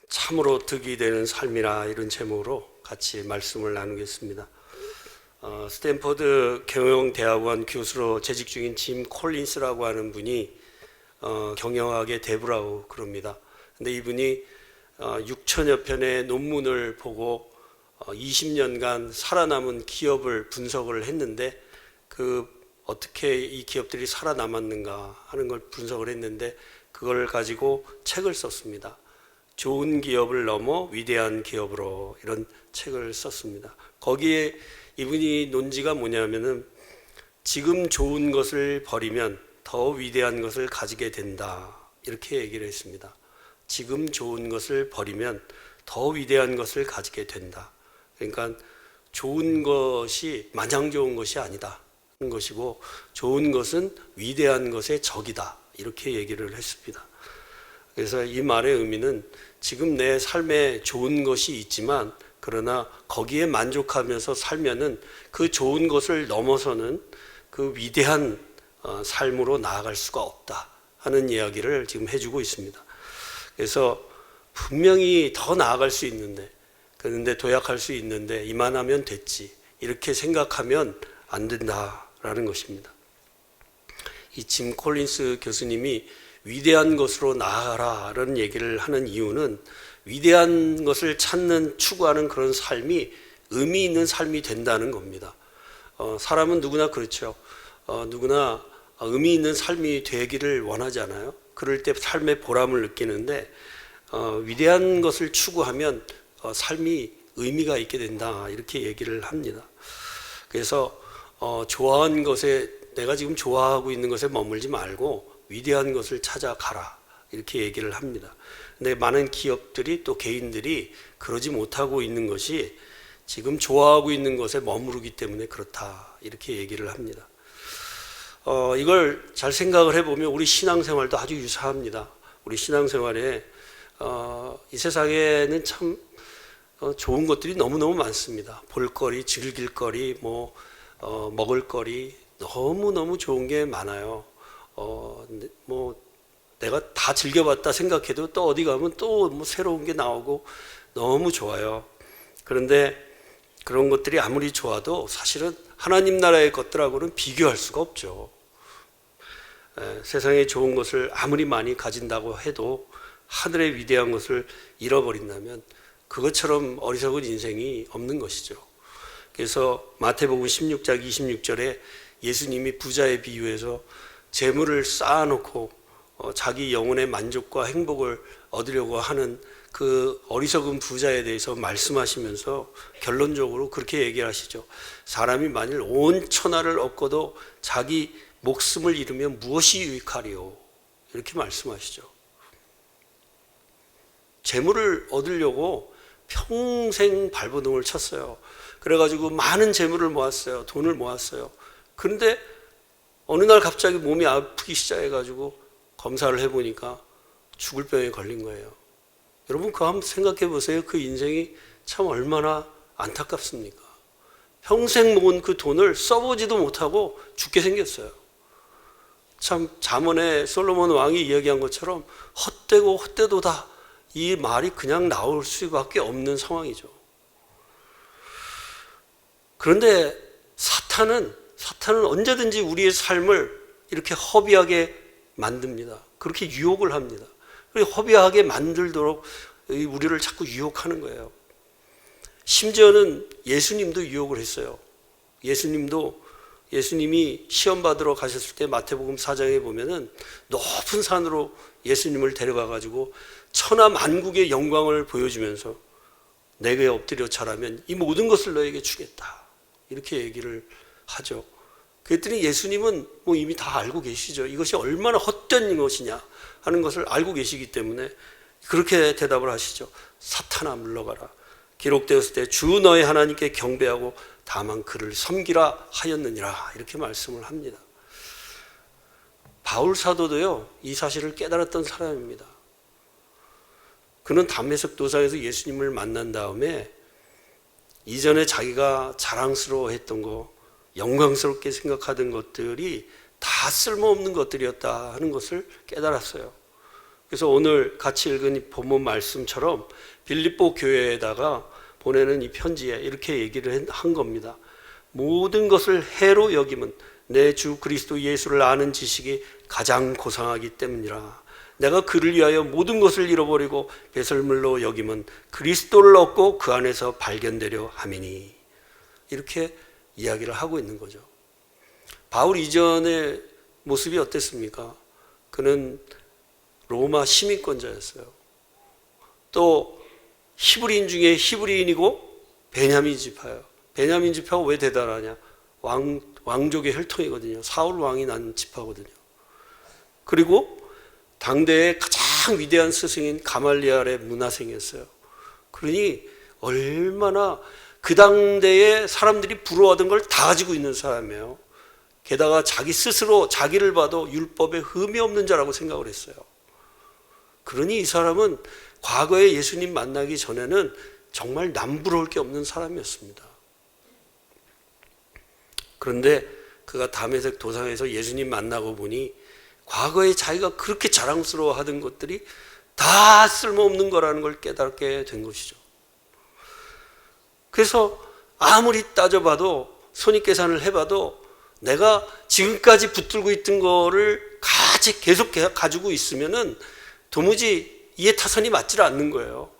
참으로 득이 되는 삶이라 이런 제목으로 같이 말씀을 나누겠습니다. 스탠퍼드 경영대학원 교수로 재직 중인 짐 콜린스라고 하는 분이 경영학의 대부라고 그럽니다. 근데 이분이 6천여 편의 논문을 보고 20년간 살아남은 기업을 분석을 했는데 어떻게 이 기업들이 살아남았는가 하는 걸 분석을 했는데 그걸 가지고 책을 썼습니다. 좋은 기업을 넘어 위대한 기업으로 이런 책을 썼습니다. 거기에 이분이 논지가 뭐냐면은 지금 좋은 것을 버리면 더 위대한 것을 가지게 된다 이렇게 얘기를 했습니다. 지금 좋은 것을 버리면 더 위대한 것을 가지게 된다. 그러니까 좋은 것이 마냥 좋은 것이 아니다 하는 것이고 좋은 것은 위대한 것의 적이다 이렇게 얘기를 했습니다. 그래서 이 말의 의미는 지금 내 삶에 좋은 것이 있지만 그러나 거기에 만족하면서 살면은 그 좋은 것을 넘어서는 그 위대한 삶으로 나아갈 수가 없다 하는 이야기를 지금 해주고 있습니다. 그래서 분명히 더 나아갈 수 있는데 그런데 도약할 수 있는데 이만하면 됐지 이렇게 생각하면 안 된다라는 것입니다. 이 짐 콜린스 교수님이 위대한 것으로 나아가라라는 얘기를 하는 이유는 위대한 것을 찾는 추구하는 그런 삶이 의미 있는 삶이 된다는 겁니다. 사람은 누구나 그렇죠. 누구나 의미 있는 삶이 되기를 원하잖아요. 그럴 때 삶의 보람을 느끼는데 위대한 것을 추구하면 삶이 의미가 있게 된다 이렇게 얘기를 합니다. 그래서 좋아하는 것에 내가 지금 좋아하고 있는 것에 머물지 말고 위대한 것을 찾아가라 이렇게 얘기를 합니다. 근데 많은 기업들이 또 개인들이 그러지 못하고 있는 것이 지금 좋아하고 있는 것에 머무르기 때문에 그렇다 이렇게 얘기를 합니다. 이걸 잘 생각을 해보면 우리 신앙생활도 아주 유사합니다. 우리 신앙생활에 이 세상에는 참 좋은 것들이 너무너무 많습니다. 볼거리, 즐길거리, 먹을거리 너무너무 좋은 게 많아요. 내가 다 즐겨봤다 생각해도 또 어디 가면 또 새로운 게 나오고 너무 좋아요. 그런데 그런 것들이 아무리 좋아도 사실은 하나님 나라의 것들하고는 비교할 수가 없죠. 세상에 좋은 것을 아무리 많이 가진다고 해도 하늘의 위대한 것을 잃어버린다면 그것처럼 어리석은 인생이 없는 것이죠. 그래서 마태복음 16장 26절에 예수님이 부자의 비유에서 재물을 쌓아놓고 자기 영혼의 만족과 행복을 얻으려고 하는 그 어리석은 부자에 대해서 말씀하시면서 결론적으로 그렇게 얘기하시죠. 사람이 만일 온 천하를 얻고도 자기 목숨을 잃으면 무엇이 유익하리요? 이렇게 말씀하시죠. 재물을 얻으려고 평생 발버둥을 쳤어요. 그래가지고 많은 재물을 모았어요. 돈을 모았어요. 그런데 어느 날 갑자기 몸이 아프기 시작해가지고 검사를 해보니까 죽을 병에 걸린 거예요. 여러분 그거 한번 생각해 보세요. 그 인생이 참 얼마나 안타깝습니까? 평생 모은 그 돈을 써보지도 못하고 죽게 생겼어요. 참 잠언에 솔로몬 왕이 이야기한 것처럼 헛되고 헛되도다 이 말이 그냥 나올 수밖에 없는 상황이죠. 그런데 사탄은 언제든지 우리의 삶을 이렇게 허비하게 만듭니다. 그렇게 유혹을 합니다. 그리고 허비하게 만들도록 우리를 자꾸 유혹하는 거예요. 심지어는 예수님도 유혹을 했어요. 예수님이 시험 받으러 가셨을 때 마태복음 4장에 보면은 높은 산으로 예수님을 데려가 가지고 천하 만국의 영광을 보여주면서 내게 엎드려 절하면 이 모든 것을 너에게 주겠다. 이렇게 얘기를 하죠. 그랬더니 예수님은 이미 다 알고 계시죠. 이것이 얼마나 헛된 것이냐 하는 것을 알고 계시기 때문에 그렇게 대답을 하시죠. 사탄아 물러가라. 기록되었을 때 주 너의 하나님께 경배하고 다만 그를 섬기라 하였느니라 이렇게 말씀을 합니다. 바울 사도도요 이 사실을 깨달았던 사람입니다. 그는 담메색 도상에서 예수님을 만난 다음에 이전에 자기가 자랑스러워했던 거 영광스럽게 생각하던 것들이 다 쓸모없는 것들이었다 하는 것을 깨달았어요. 그래서 오늘 같이 읽은 이 본문 말씀처럼 빌립보 교회에다가 보내는 이 편지에 이렇게 얘기를 한 겁니다. 모든 것을 해로 여김은 내 주 그리스도 예수를 아는 지식이 가장 고상하기 때문이라. 내가 그를 위하여 모든 것을 잃어버리고 배설물로 여김은 그리스도를 얻고 그 안에서 발견되려 함이니. 이렇게 이야기를 하고 있는 거죠. 바울 이전의 모습이 어땠습니까? 그는 로마 시민권자였어요. 또 히브리인 중에 히브리인이고 베냐민 지파예요. 베냐민 지파가 왜 대단하냐? 왕족의 혈통이거든요. 사울 왕이 난 지파거든요. 그리고 당대의 가장 위대한 스승인 가말리엘의 문화생이었어요. 그러니 얼마나 그 당대에 사람들이 부러워하던 걸 다 가지고 있는 사람이에요. 게다가 자기 스스로 자기를 봐도 율법에 흠이 없는 자라고 생각을 했어요. 그러니 이 사람은 과거에 예수님 만나기 전에는 정말 남부러울 게 없는 사람이었습니다. 그런데 그가 다메섹 도상에서 예수님 만나고 보니 과거에 자기가 그렇게 자랑스러워하던 것들이 다 쓸모없는 거라는 걸 깨닫게 된 것이죠. 그래서 아무리 따져봐도 손익계산을 해봐도 내가 지금까지 붙들고 있던 거를 같이 계속 가지고 있으면은 도무지 이해타산이 맞질 않는 거예요.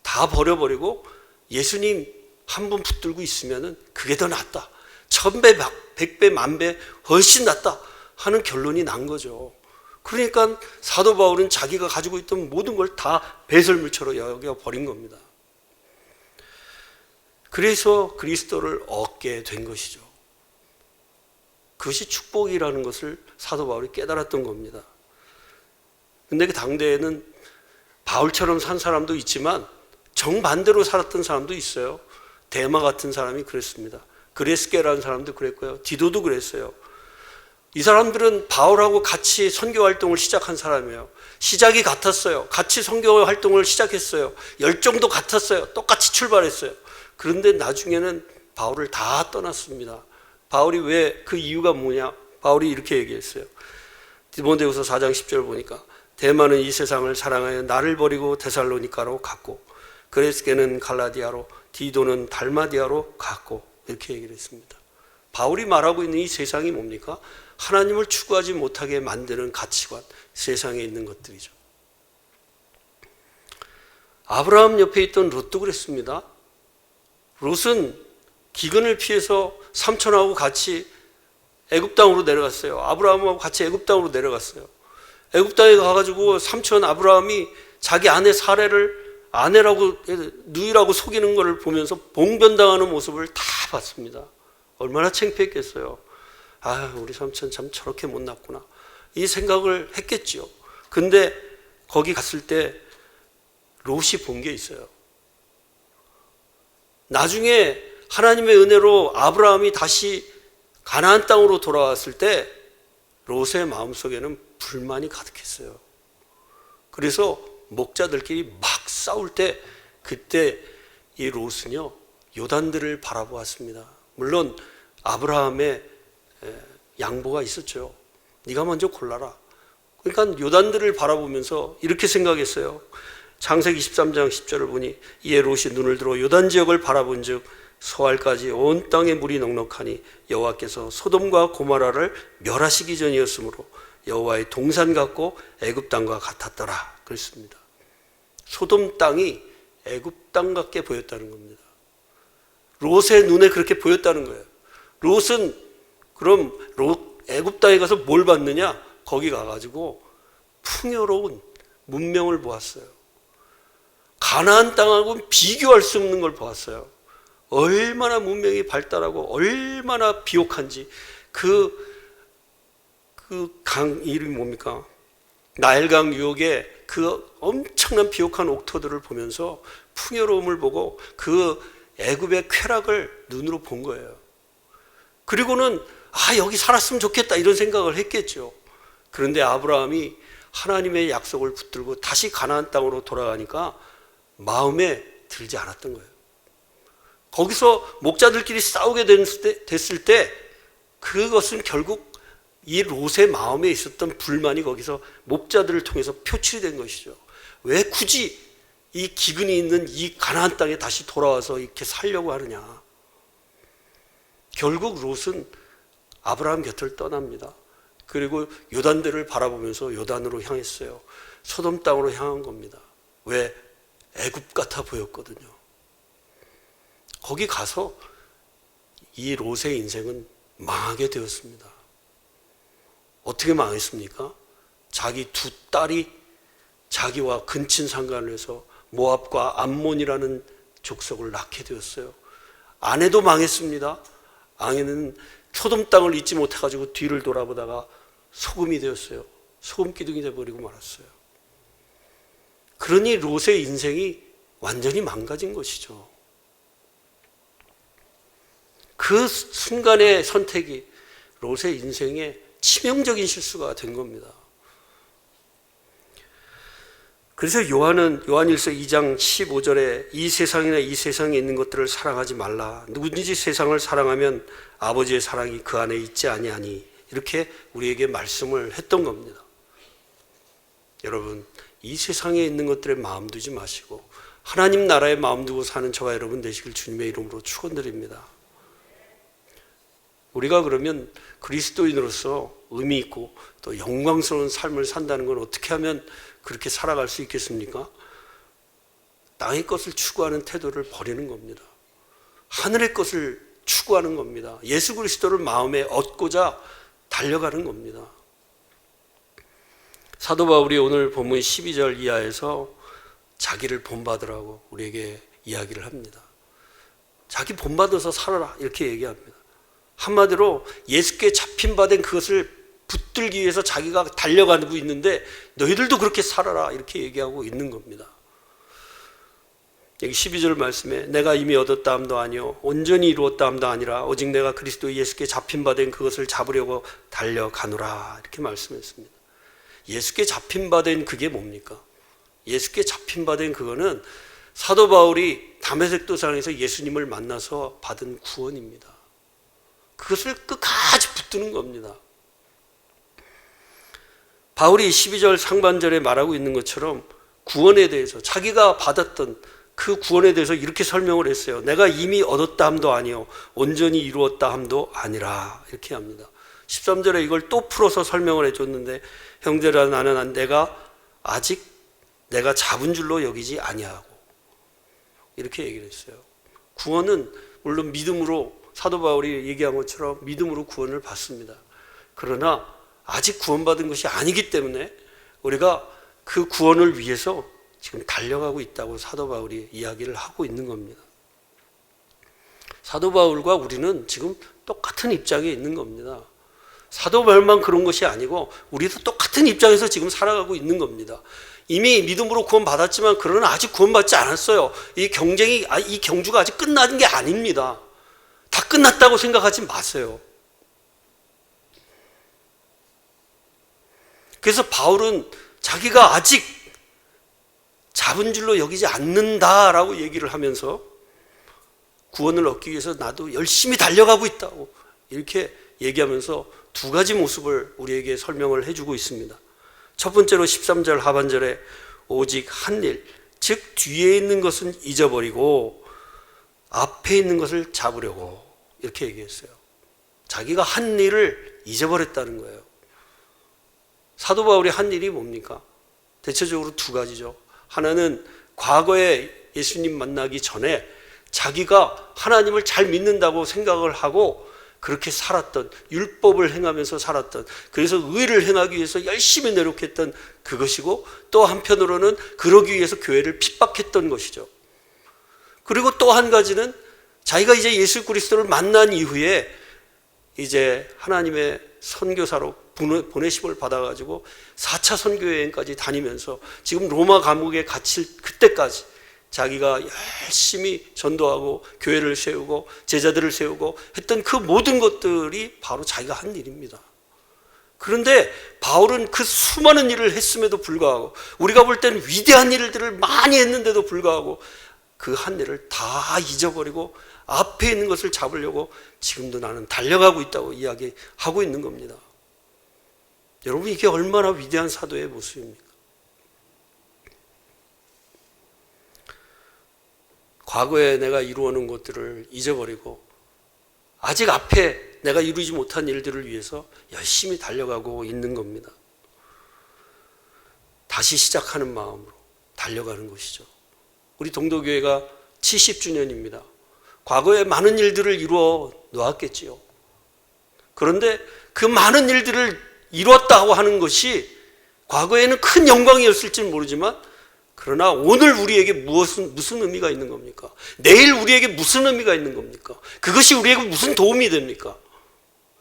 다 버려버리고 예수님 한 분 붙들고 있으면은 그게 더 낫다. 1000배, 100배, 10,000배 훨씬 낫다 하는 결론이 난 거죠. 그러니까 사도 바울은 자기가 가지고 있던 모든 걸 다 배설물처럼 여겨버린 겁니다. 그래서 그리스도를 얻게 된 것이죠. 그것이 축복이라는 것을 사도 바울이 깨달았던 겁니다. 근데 그 당대에는 바울처럼 산 사람도 있지만 정반대로 살았던 사람도 있어요. 데마 같은 사람이 그랬습니다. 그레스게라는 사람도 그랬고요. 디도도 그랬어요. 이 사람들은 바울하고 같이 선교 활동을 시작한 사람이에요. 시작이 같았어요. 같이 선교 활동을 시작했어요. 열정도 같았어요. 똑같이 출발했어요. 그런데 나중에는 바울을 다 떠났습니다. 바울이 왜, 그 이유가 뭐냐? 바울이 이렇게 얘기했어요. 디모데후서 4장 10절 보니까 데마는 이 세상을 사랑하여 나를 버리고 데살로니가로 갔고 그레스게는 갈라디아로 디도는 달마디아로 갔고 이렇게 얘기를 했습니다. 바울이 말하고 있는 이 세상이 뭡니까? 하나님을 추구하지 못하게 만드는 가치관, 세상에 있는 것들이죠. 아브라함 옆에 있던 롯도 그랬습니다. 롯은 기근을 피해서 삼촌하고 같이 애굽 땅으로 내려갔어요. 아브라함하고 같이 애굽 땅으로 내려갔어요. 애굽 땅에 가가지고 삼촌 아브라함이 자기 아내 사례를 아내라고 누이라고 속이는 것을 보면서 봉변당하는 모습을 다 봤습니다. 얼마나 창피했겠어요. 아, 우리 삼촌 참 저렇게 못났구나 이 생각을 했겠지요. 근데 거기 갔을 때 롯이 본 게 있어요. 나중에 하나님의 은혜로 아브라함이 다시 가나안 땅으로 돌아왔을 때 롯의 마음속에는 불만이 가득했어요. 그래서 목자들끼리 막 싸울 때 그때 이 롯은요 요단들을 바라보았습니다. 물론 아브라함의 양보가 있었죠. 네가 먼저 골라라. 그러니까 요단들을 바라보면서 이렇게 생각했어요. 창세기 23장 10절을 보니 이에 롯이 눈을 들어 요단 지역을 바라본 즉 소알까지 온 땅에 물이 넉넉하니 여호와께서 소돔과 고모라를 멸하시기 전이었으므로 여호와의 동산 같고 애굽 땅과 같았더라 그랬습니다. 소돔 땅이 애굽 땅 같게 보였다는 겁니다. 롯의 눈에 그렇게 보였다는 거예요. 롯은 그럼 애굽 땅에 가서 뭘 봤느냐? 거기 가가지고 풍요로운 문명을 보았어요. 가나안 땅하고는 비교할 수 없는 걸 보았어요. 얼마나 문명이 발달하고 얼마나 비옥한지 그 강 이름이 뭡니까? 나일강 유역의 그 엄청난 비옥한 옥토들을 보면서 풍요로움을 보고 그 애굽의 쾌락을 눈으로 본 거예요. 그리고는 여기 살았으면 좋겠다 이런 생각을 했겠죠. 그런데 아브라함이 하나님의 약속을 붙들고 다시 가나안 땅으로 돌아가니까 마음에 들지 않았던 거예요. 거기서 목자들끼리 싸우게 됐을 때 그것은 결국 이 롯의 마음에 있었던 불만이 거기서 목자들을 통해서 표출이 된 것이죠. 왜 굳이 이 기근이 있는 이 가나안 땅에 다시 돌아와서 이렇게 살려고 하느냐. 결국 롯은 아브라함 곁을 떠납니다. 그리고 요단대를 바라보면서 요단으로 향했어요. 소돔 땅으로 향한 겁니다. 왜? 애굽 같아 보였거든요. 거기 가서 이 롯의 인생은 망하게 되었습니다. 어떻게 망했습니까? 자기 두 딸이 자기와 근친 상간을 해서 모압과 암몬이라는 족속을 낳게 되었어요. 아내도 망했습니다. 아내는 소돔 땅을 잊지 못해가지고 뒤를 돌아보다가 소금이 되었어요. 소금 기둥이 되어버리고 말았어요. 그러니 롯의 인생이 완전히 망가진 것이죠. 그 순간의 선택이 롯의 인생에 치명적인 실수가 된 겁니다. 그래서 요한일서 2장 15절에 이 세상이나 이 세상에 있는 것들을 사랑하지 말라. 누구든지 세상을 사랑하면 아버지의 사랑이 그 안에 있지 아니하니. 이렇게 우리에게 말씀을 했던 겁니다. 여러분, 이 세상에 있는 것들에 마음 두지 마시고 하나님 나라에 마음 두고 사는 저와 여러분 되시길 주님의 이름으로 축원드립니다. 우리가 그러면 그리스도인으로서 의미 있고 또 영광스러운 삶을 산다는 건 어떻게 하면 그렇게 살아갈 수 있겠습니까? 땅의 것을 추구하는 태도를 버리는 겁니다. 하늘의 것을 추구하는 겁니다. 예수 그리스도를 마음에 얻고자 달려가는 겁니다. 사도 바울이 오늘 본문 12절 이하에서 자기를 본받으라고 우리에게 이야기를 합니다. 자기 본받아서 살아라 이렇게 얘기합니다. 한마디로 예수께 잡힌 바 된 그것을 붙들기 위해서 자기가 달려가고 있는데 너희들도 그렇게 살아라 이렇게 얘기하고 있는 겁니다. 여기 12절 말씀에 내가 이미 얻었다 함도 아니요 온전히 이루었다 함도 아니라 오직 내가 그리스도 예수께 잡힌 바 된 그것을 잡으려고 달려가노라 이렇게 말씀했습니다. 예수께 잡힌 바 된 그게 뭡니까? 예수께 잡힌 바 된 그거는 사도 바울이 다메섹 도상에서 예수님을 만나서 받은 구원입니다. 그것을 끝까지 붙드는 겁니다. 바울이 12절 상반절에 말하고 있는 것처럼 구원에 대해서 자기가 받았던 그 구원에 대해서 이렇게 설명을 했어요. 내가 이미 얻었다 함도 아니요 온전히 이루었다 함도 아니라 이렇게 합니다. 13절에 이걸 또 풀어서 설명을 해줬는데 형제라 나는 내가 아직 내가 잡은 줄로 여기지 아니하고 이렇게 얘기를 했어요. 구원은 물론 믿음으로 사도 바울이 얘기한 것처럼 믿음으로 구원을 받습니다. 그러나 아직 구원받은 것이 아니기 때문에 우리가 그 구원을 위해서 지금 달려가고 있다고 사도 바울이 이야기를 하고 있는 겁니다. 사도 바울과 우리는 지금 똑같은 입장에 있는 겁니다. 사도 바울만 그런 것이 아니고 우리도 똑같은 입장에서 지금 살아가고 있는 겁니다. 이미 믿음으로 구원받았지만 그러나 아직 구원받지 않았어요. 이 경주가 아직 끝난 게 아닙니다. 다 끝났다고 생각하지 마세요. 그래서 바울은 자기가 아직 잡은 줄로 여기지 않는다라고 얘기를 하면서 구원을 얻기 위해서 나도 열심히 달려가고 있다고 이렇게 얘기하면서 두 가지 모습을 우리에게 설명을 해주고 있습니다. 첫 번째로 13절 하반절에 오직 한 일, 즉 뒤에 있는 것은 잊어버리고 앞에 있는 것을 잡으려고 이렇게 얘기했어요. 자기가 한 일을 잊어버렸다는 거예요. 사도 바울이 한 일이 뭡니까? 대체적으로 두 가지죠. 하나는 과거에 예수님 만나기 전에 자기가 하나님을 잘 믿는다고 생각을 하고 그렇게 살았던, 율법을 행하면서 살았던, 그래서 의를 행하기 위해서 열심히 노력했던 그것이고, 또 한편으로는 그러기 위해서 교회를 핍박했던 것이죠. 그리고 또 한 가지는 자기가 이제 예수 그리스도를 만난 이후에 이제 하나님의 선교사로 보내심을 받아가지고 4차 선교여행까지 다니면서 지금 로마 감옥에 갇힐 그때까지 자기가 열심히 전도하고 교회를 세우고 제자들을 세우고 했던 그 모든 것들이 바로 자기가 한 일입니다. 그런데 바울은 그 수많은 일을 했음에도 불구하고 우리가 볼 때는 위대한 일들을 많이 했는데도 불구하고 그 한 일을 다 잊어버리고 앞에 있는 것을 잡으려고 지금도 나는 달려가고 있다고 이야기하고 있는 겁니다. 여러분, 이게 얼마나 위대한 사도의 모습입니까? 과거에 내가 이루어놓은 것들을 잊어버리고 아직 앞에 내가 이루지 못한 일들을 위해서 열심히 달려가고 있는 겁니다. 다시 시작하는 마음으로 달려가는 것이죠. 우리 동도교회가 70주년입니다. 과거에 많은 일들을 이루어 놓았겠지요. 그런데 그 많은 일들을 이루었다고 하는 것이 과거에는 큰 영광이었을지는 모르지만, 그러나 오늘 우리에게 무슨 의미가 있는 겁니까? 내일 우리에게 무슨 의미가 있는 겁니까? 그것이 우리에게 무슨 도움이 됩니까?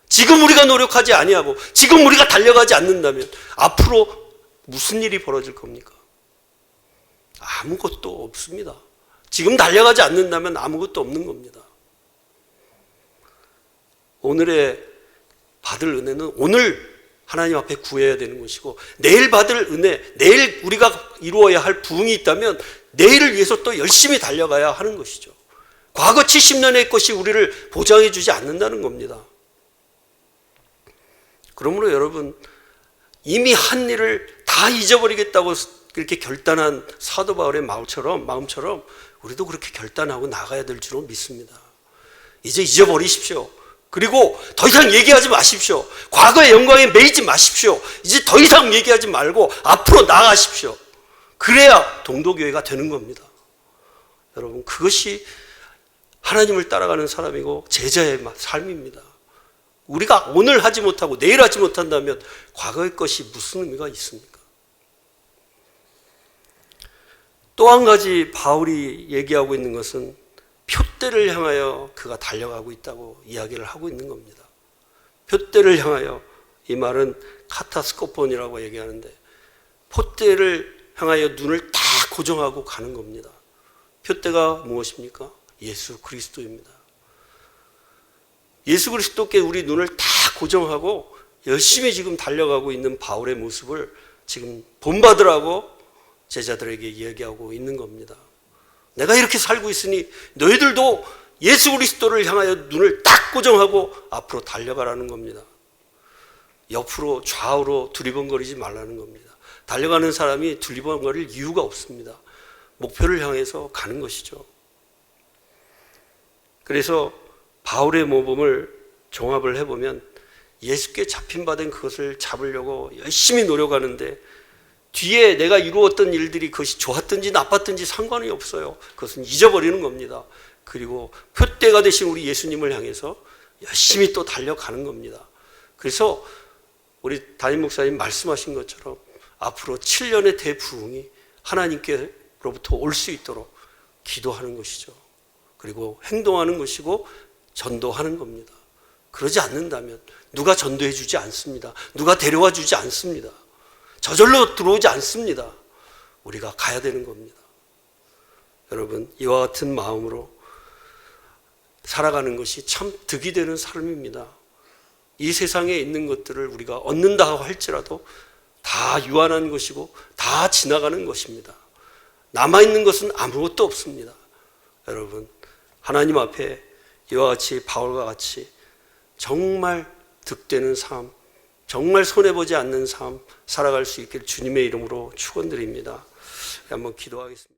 지금 우리가 노력하지 아니하고 지금 우리가 달려가지 않는다면 앞으로 무슨 일이 벌어질 겁니까? 아무것도 없습니다. 지금 달려가지 않는다면 아무것도 없는 겁니다. 오늘의 받을 은혜는 오늘 하나님 앞에 구해야 되는 것이고, 내일 받을 은혜, 내일 우리가 이루어야 할 부흥이 있다면 내일을 위해서 또 열심히 달려가야 하는 것이죠. 과거 70년의 것이 우리를 보장해 주지 않는다는 겁니다. 그러므로 여러분, 이미 한 일을 다 잊어버리겠다고 이렇게 결단한 사도 바울의 마음처럼 우리도 그렇게 결단하고 나가야 될 줄로 믿습니다. 이제 잊어버리십시오. 그리고 더 이상 얘기하지 마십시오. 과거의 영광에 매이지 마십시오. 이제 더 이상 얘기하지 말고 앞으로 나아가십시오. 그래야 동도교회가 되는 겁니다. 여러분, 그것이 하나님을 따라가는 사람이고 제자의 삶입니다. 우리가 오늘 하지 못하고 내일 하지 못한다면 과거의 것이 무슨 의미가 있습니까? 또 한 가지 바울이 얘기하고 있는 것은 표대를 향하여 그가 달려가고 있다고 이야기를 하고 있는 겁니다. 표대를 향하여, 이 말은 카타스코폰이라고 얘기하는데, 표대를 향하여 눈을 다 고정하고 가는 겁니다. 표대가 무엇입니까? 예수 그리스도입니다. 예수 그리스도께 우리 눈을 다 고정하고 열심히 지금 달려가고 있는 바울의 모습을 지금 본받으라고 제자들에게 이야기하고 있는 겁니다. 내가 이렇게 살고 있으니 너희들도 예수 그리스도를 향하여 눈을 딱 고정하고 앞으로 달려가라는 겁니다. 옆으로 좌우로 두리번거리지 말라는 겁니다. 달려가는 사람이 두리번거릴 이유가 없습니다. 목표를 향해서 가는 것이죠. 그래서 바울의 모범을 종합을 해보면, 예수께 잡힌 바 된 그것을 잡으려고 열심히 노력하는데 뒤에 내가 이루었던 일들이 그것이 좋았든지 나빴든지 상관이 없어요. 그것은 잊어버리는 겁니다. 그리고 표대가 되신 우리 예수님을 향해서 열심히 또 달려가는 겁니다. 그래서 우리 담임 목사님 말씀하신 것처럼 앞으로 7년의 대부흥이 하나님께로부터 올 수 있도록 기도하는 것이죠. 그리고 행동하는 것이고 전도하는 겁니다. 그러지 않는다면 누가 전도해 주지 않습니다. 누가 데려와 주지 않습니다. 저절로 들어오지 않습니다. 우리가 가야 되는 겁니다. 여러분, 이와 같은 마음으로 살아가는 것이 참 득이 되는 삶입니다. 이 세상에 있는 것들을 우리가 얻는다 할지라도 다 유한한 것이고 다 지나가는 것입니다. 남아있는 것은 아무것도 없습니다. 여러분, 하나님 앞에 이와 같이 바울과 같이 정말 득되는 삶, 정말 손해보지 않는 삶 살아갈 수 있기를 주님의 이름으로 축원드립니다. 한번 기도하겠습니다.